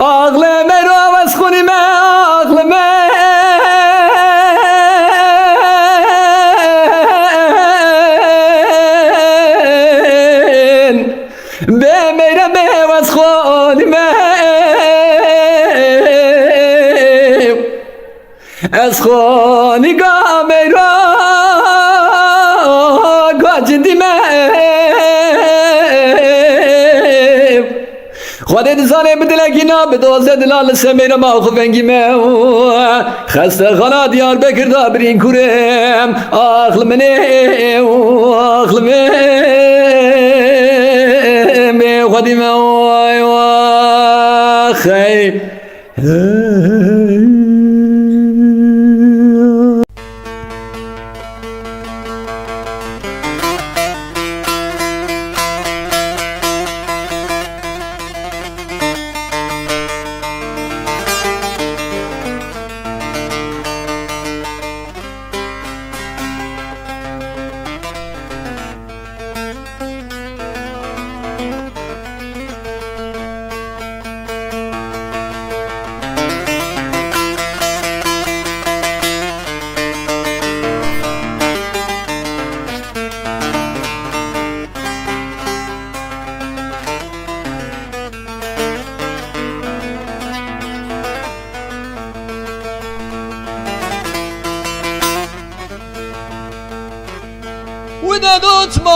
آغل مرو از خونی من آغل من به میره به از خونی من از خونی گا میرو گا جدی من خودت زانه بدلکی نا بدوزه دلال سمیر ما خفنگی من خسته خانا دیار بکر دا برین کورم آخل منه آخل من خودی من وای خی وده دوتمام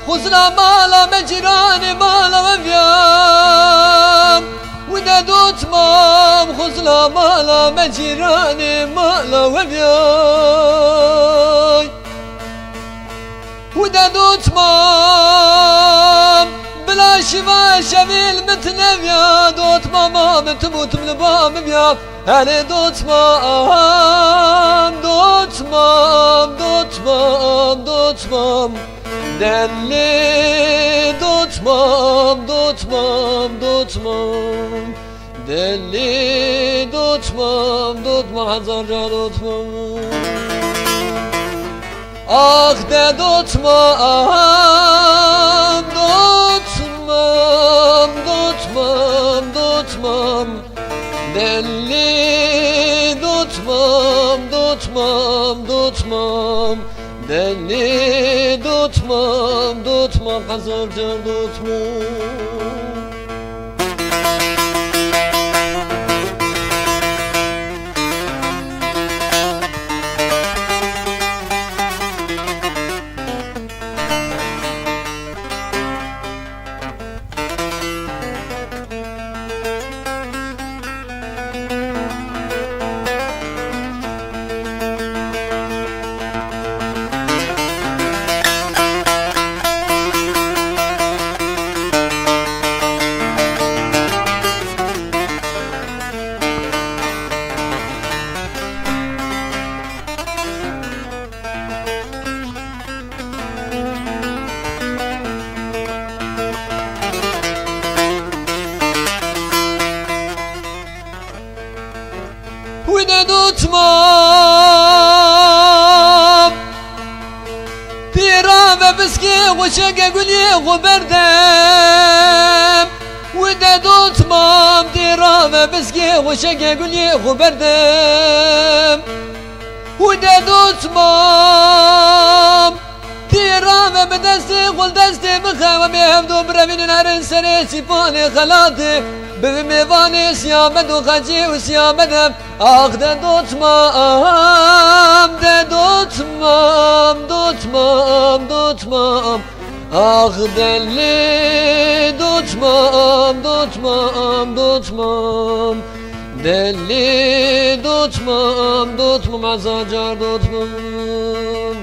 خزنا مالا مجران مالا وفيام وده دوتمام خزنا مالا مجران مالا وفيام وده دوتمام بلا شفا شفيل متنفيا دوتمام متموت من بام بيا هل دوتمام دوتمام دوتمام دوتمام دلی دوتمام دوتمام دوتمام دلی دوتمام دوتمام هزار جا دوتمام آخ ده دوتمام دوتمام دوتمام دوتمام دلی دوتمام دوتمام دوتمام دلی دوتمام دوتمام هزار جا دوتمام وده دوتمام تيرا بسكي وشقا قولي غبردم وده دوتمام تيرا بسكي وشقا قولي غبردم وده دوتمام تيرا بدستي قول دستي بخوة بيهمدو برمين نارن سري سيفاني خلاتي بميواني سيامد وخجي وسيامد آخ ده دوتمام ده دوتمام دوتمام دوتمام آخ دلی دوتمام دوتمام دوتمام دلی دوتمام دوتمام ازاجار دوتمام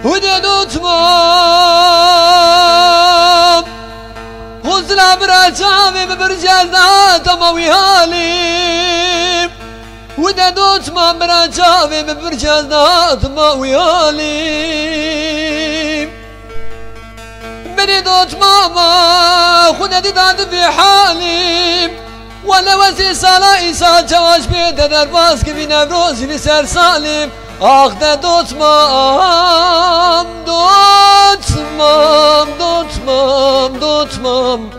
ودي دوتمام خزنا برجامي ببرجازات مويالي ودي دوتمام برجامي ببرجازات مويالي بني دوتماما خدي داد في حالي ولا وزي صلاة إنسان جواش بيد درباس كفي نبروزي بسر سالم آخ ده دوتمام دوتمام دوتمام دوتمام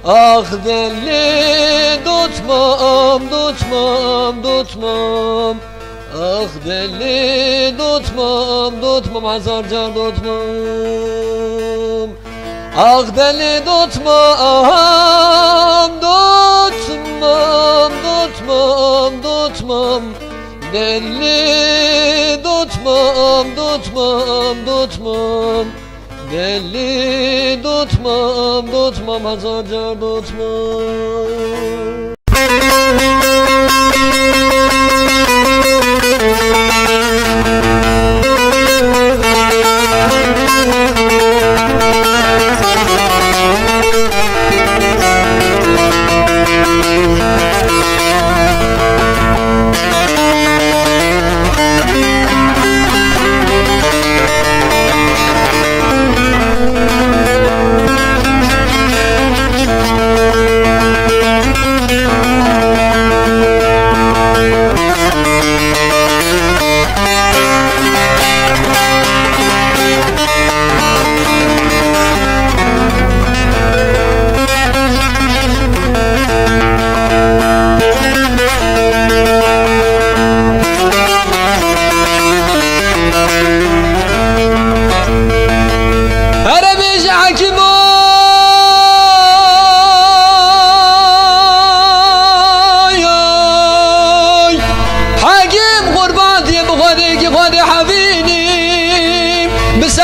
آخ دلی دوتمام دوتمام دوتمام آخ دلی دوتمام دوتمام هزار جار دوتمام آخ دلی دوتمام دوتمام دوتمام دوتمام دلی دوتمام دوتمام دوتمام دلی دوتمام دوتمام هزار جار دوتمام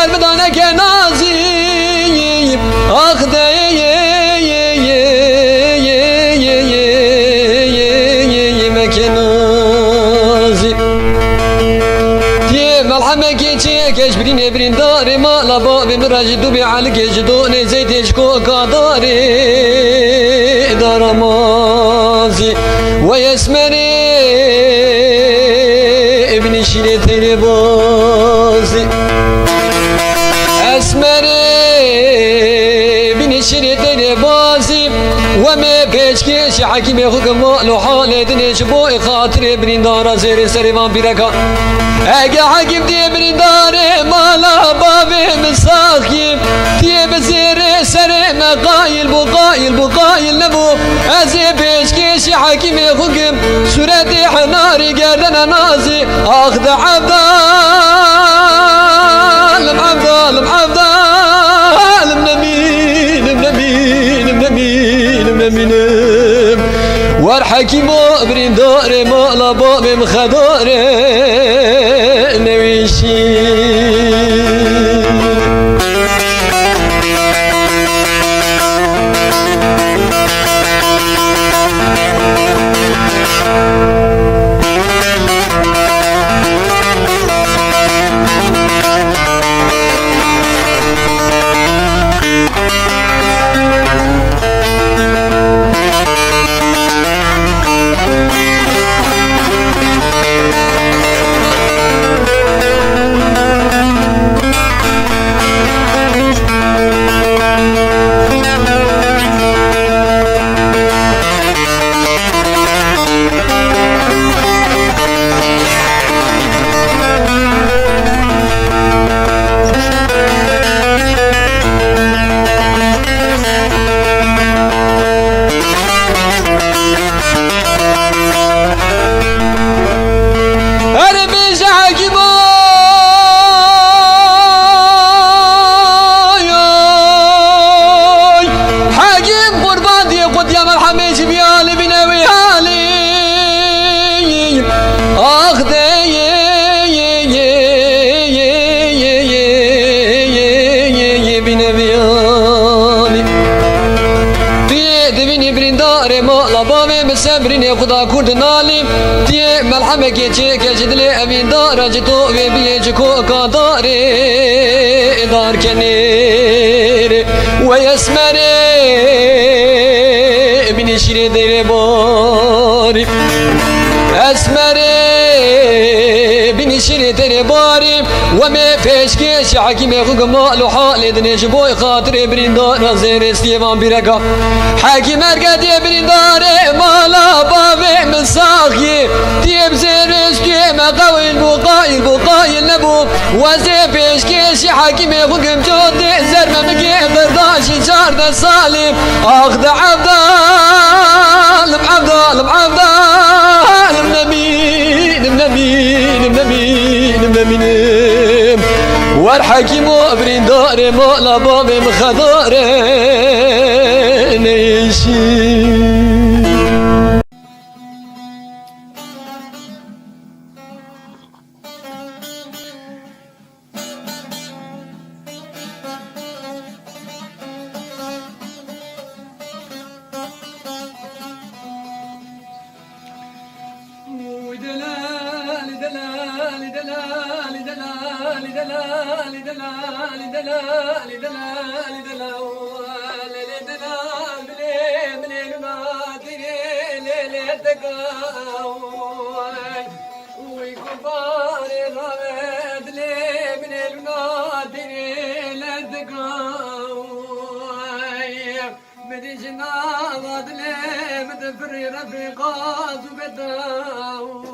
بدانه که نازی آخ ده مکنازی دیه ملحمه که چیه کش برین برین داره مالا با بمراج دو بیعال کش دونه زیتش کو کاداره دارمازی و یسمنی ابن شیره تیره بازی اسمري بني شريتني بازي وما بيشكيش حكيم حكم لو حالة دنيش بو خاطري برين دارا زير سريفان بيركا اگه حكيم دي برين داري مالا بابي مساخيم دي بزير سري مقايل بقايل نبو ازي بيشكيش حكيم حكم سورة حناري قردنا نازي اخذ عبدال منم والحكيم برين داري مالا بابي مخداري نويشي سبرين خدا كرد نالي تي ملحمة كي چه كجدلي أبين دارج تو بيجي كو كادار داري دار كنير ويسمري بنشري دير باري اسمري بنشري دير باري وما فيش حكيم يخوك مالو حالي دنيش بوي خاطري بريندار زير استيفان بيركا حكيم ارقدي برينداري مالا بابي مساخي تيب زير اسكي ما قوي البقايل نبو وزي فيش حكيم يخوك مجودي زر ممكي قرداشي شارد الصالب اخذ عبدال منمين والحكيم وابرين داري مولا بابي مخداري نيشي رفيقات وبداوي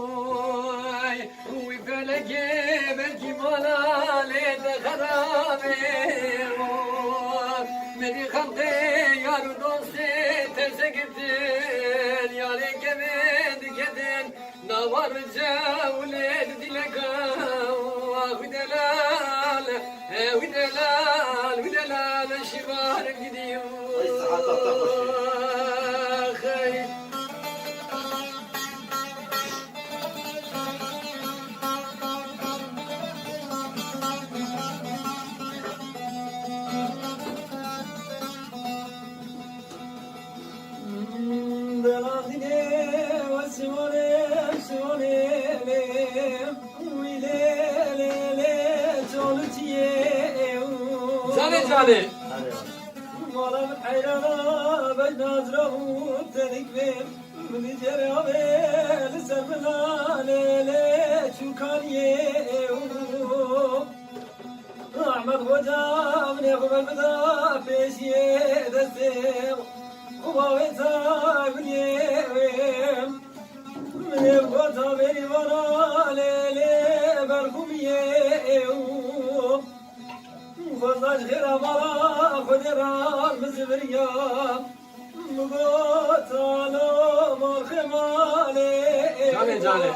وفلكي بلكي مولا ليت خرابي مدي خلقي يا دوستي تسكتين يا لكبد كدن نوار جاولين دلكا ودلال ودلال الشبار القديم جاني مالا من حيرانا بج نازره تنكبر من جرابي لسرنا ليلي شوكانيه أحمد خوجا من يخبر بدا بيشيه دستيم خباوي تاك من يوم من يبغتا بيني ورا ليلي بركميه فضل خير مرا خدران مزبريا مقاتلو مرخمالي جاني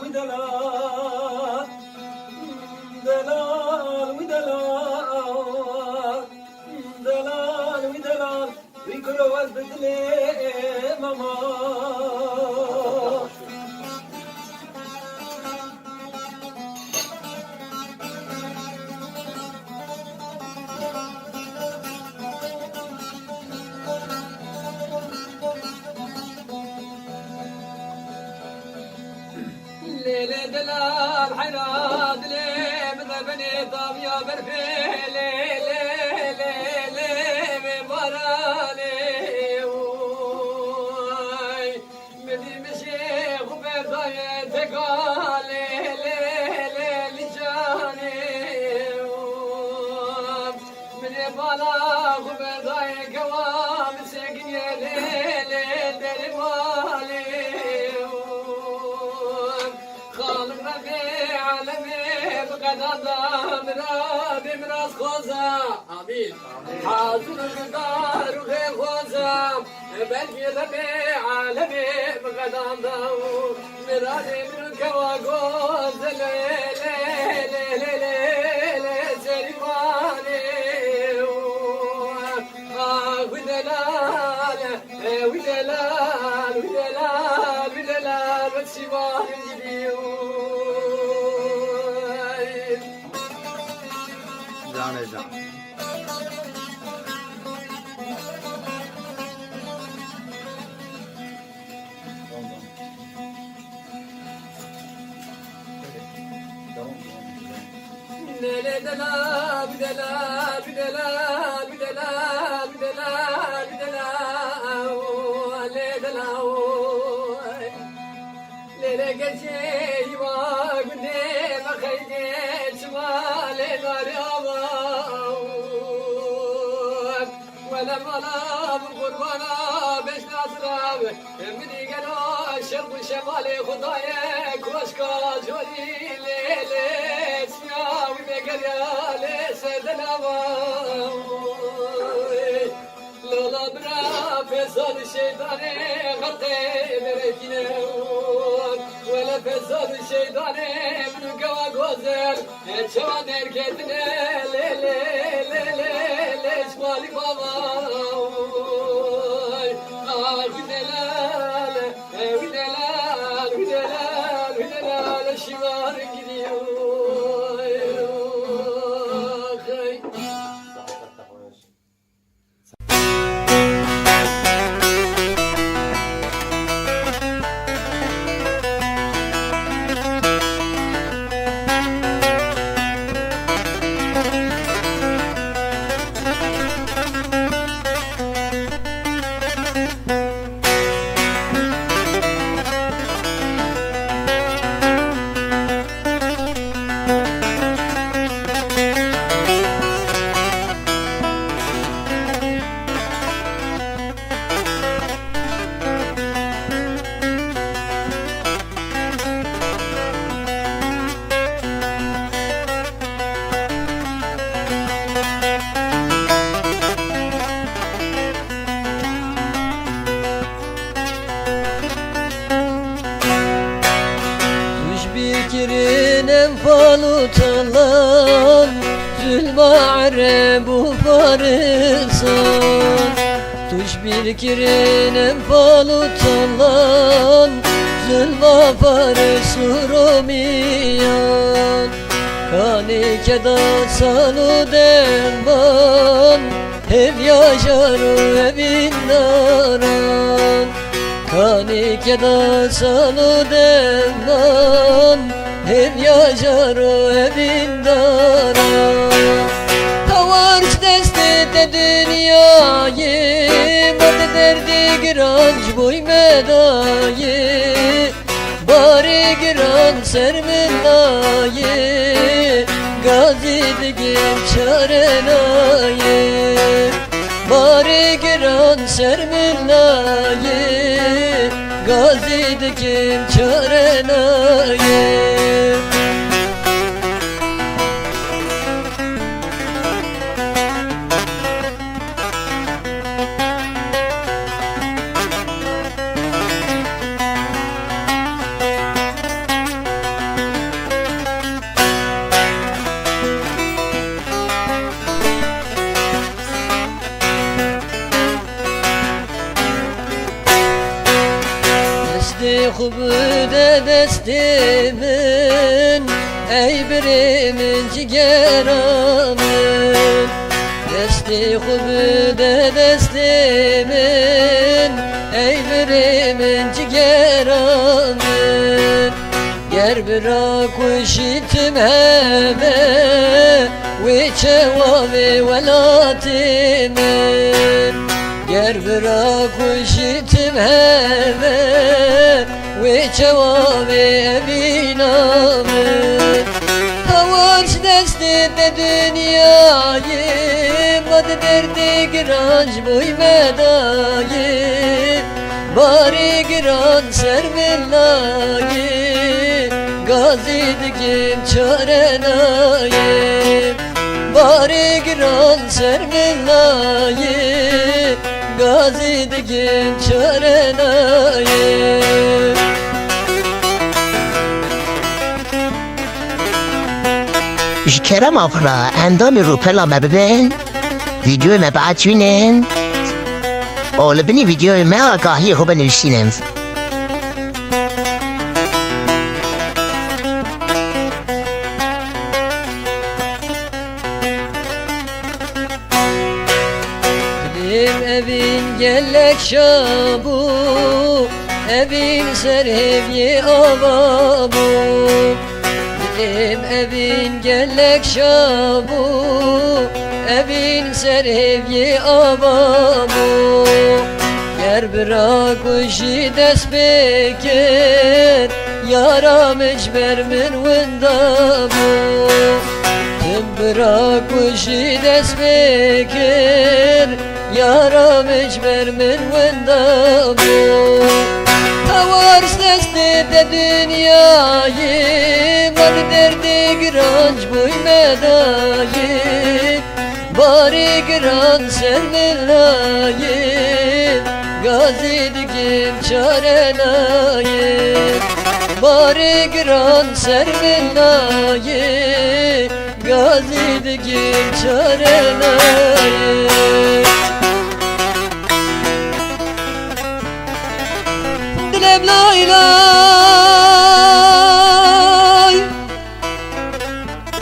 ودلال دلال ودلال ويكرو وزبدلي ماما ليلة دلال حيراد لي بذبني طاب يا برفي ليلة بمرالي مدي مشيخ وبرداية تقالي ليلة جاني من بالا وبرداية قوام سقني ليلة دربالي مرادي مراس خوزا امين حاضر الدار وغير خوزا بلكي ربي عالمي بقدام داو مرادي من الكواغوز ليلي سريواني ودلال والسوار الجديد जाने जा ليلة Lele geceyi var günde bakayım çimale daryalar Vela bana kurbana beş nasram Emri gelo şerbu şemali Khudaya koşka joli lele Siyam me garyale serdelavar Lola bra fesad şeytane garte berekine Vela fesad şeytane mnuka gozer Çavan erketine le le le le le şmali baba Ah hüdelal hüdelal hüdelal hüdelal şivar gidiyor Kirinem falutalan Zülmare bu farisan Tuş bir kirinem falutalan Zülma farisu romiyan Kani keda salu denman Hev yaşaru evin naran Kani keda salu denman Hem yaşar o evin dara Tavarç destede dünyayı Mad derdi giranç boy medayı Bari giran serminayı Gazi digim çarenayı Bari giran serminayı Gazi digim çarenayı Desti kubüde destimin Ey birimin cigeramın Desti kubüde destimin Ey birimin cigeramın Ger bırak uşitim heme Ve çevavi velatimin Ger bırak uşitim heme Ve çevavi evinamın Tavarç destede dünyayı Mad derdi giranç boy medayı Bari giran servillayı Gazi digim çarenayı Bari giran servillayı Gazi digim çarenayı Kerem afra endami rupela mebben video mebacinen Ola beni video me agahi ho benişinen Dilim evin gellek şabu Evin serhevyi avabu Dilim evin gellek şabu Evin serevyi abamu Yer bırakışı dest bekir Yaram ecber min vindamu Tüm bırakışı dest bekir Yaram ecber min vindamu Tavars desti de dünyayı Var derdi giranç buymedayı Bari giran sermilayı Gazi digim çarelayı Bari giran sermilayı Gazi digim çarelayı Dilem lay lay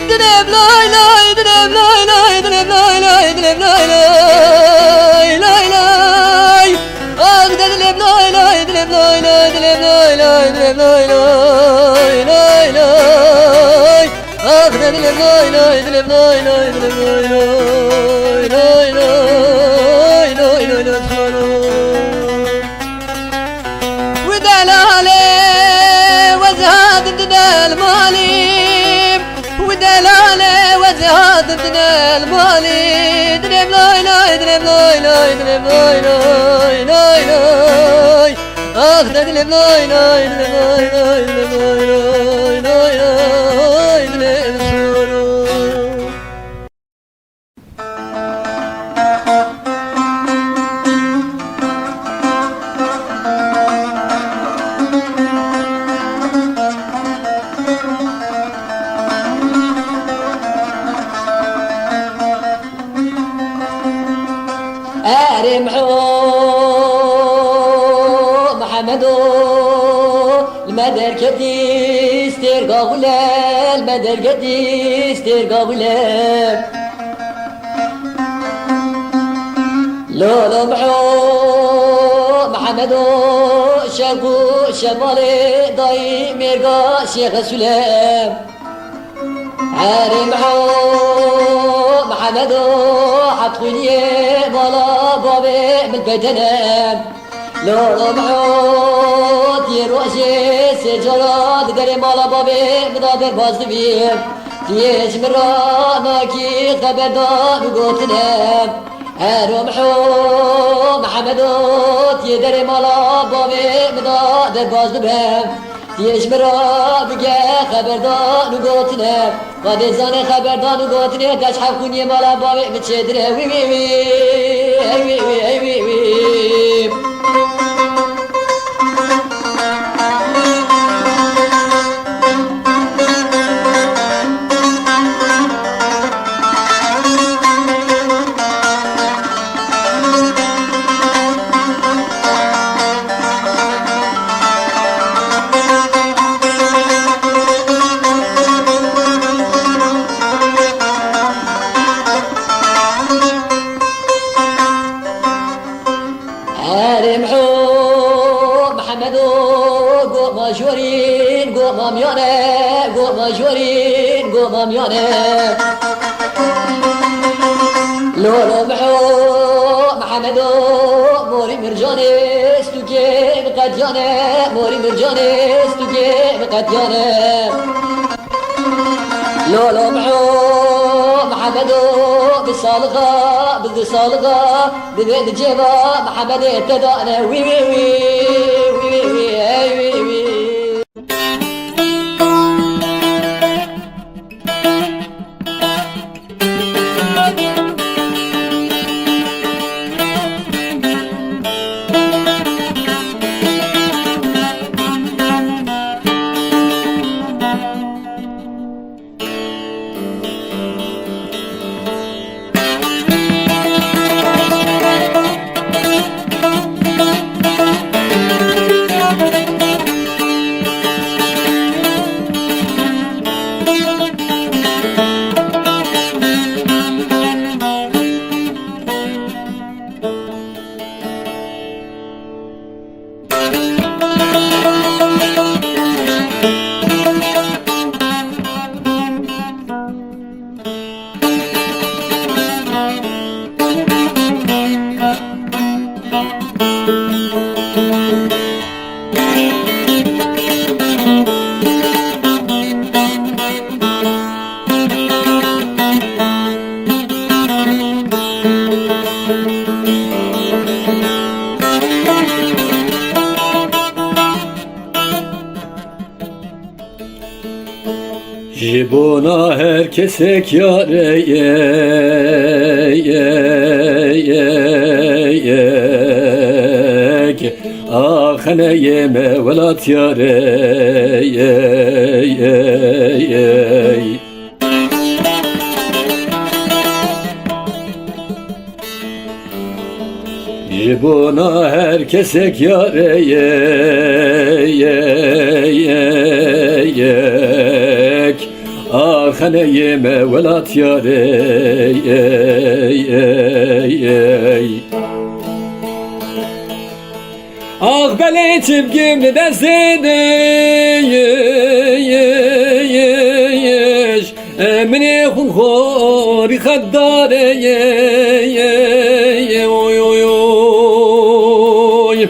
Dilem lay lay Dilem lay lay Dilem lay lay Dilem lay lay Lay lay Ah de dilem lay lay Dilem lay lay Dilem lay lay Dilem lay lay Lay lay Ah de dilem lay lay Dilem lay lay Dilem lay lay Lay lay Lay lay lay ودلالي وزهاد بدنا المالي ودلالي وزهاد بدنا المالي درب لاي لاي درب لاي لاي درب لاي لاي لاي لاي اخ درب لاي لاي درب لاي لاي درب لاي لاي لاي لاي درب رمحو محمدو المدر كديس ترقابولا المدر كديس ترقابولا لولو محو محمدو شرقو شمالي ضاي ميرقا شيخ سلام رمحو محمدو حطوني بالا بابي من بدنم لو رمعود يروشي سجرات دري مالا بابي مدادر بازدبيم تيش مرانا كي خبردان وقوتنم رمحو محمدو تيدري مالا بابي مدادر بازدبيم تيش مرا بگه خبردان و گوتنه قادزان خبردان و گوتنه دش حقونی مالا بابی مچدره وی وی وی ای وی وی ای وی وی لولو محو محمدو موري مرجاني استوكي بقديانه موري مرجاني استوكي بقديانه لولو محو محمدو بالصالغة بالصالغة ببيت جيبا محمد ابتدأنا وي وي وي وي وي وي وي وي Buna herkese kâre ah ne yeme velat yare Buna herkese kâre ah ne yeme velat yare ah beleçim gimli desedeyiş emni hun hori haddare oy oy oy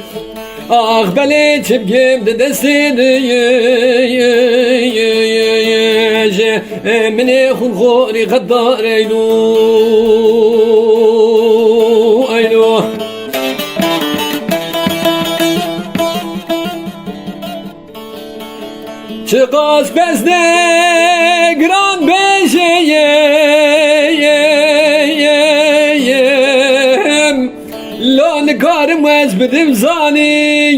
ah beleçim gimli desedeyiş emni hun hori haddare ayno Çıkaz bezde gran beşeyem Lan karım ezbedim zaniyem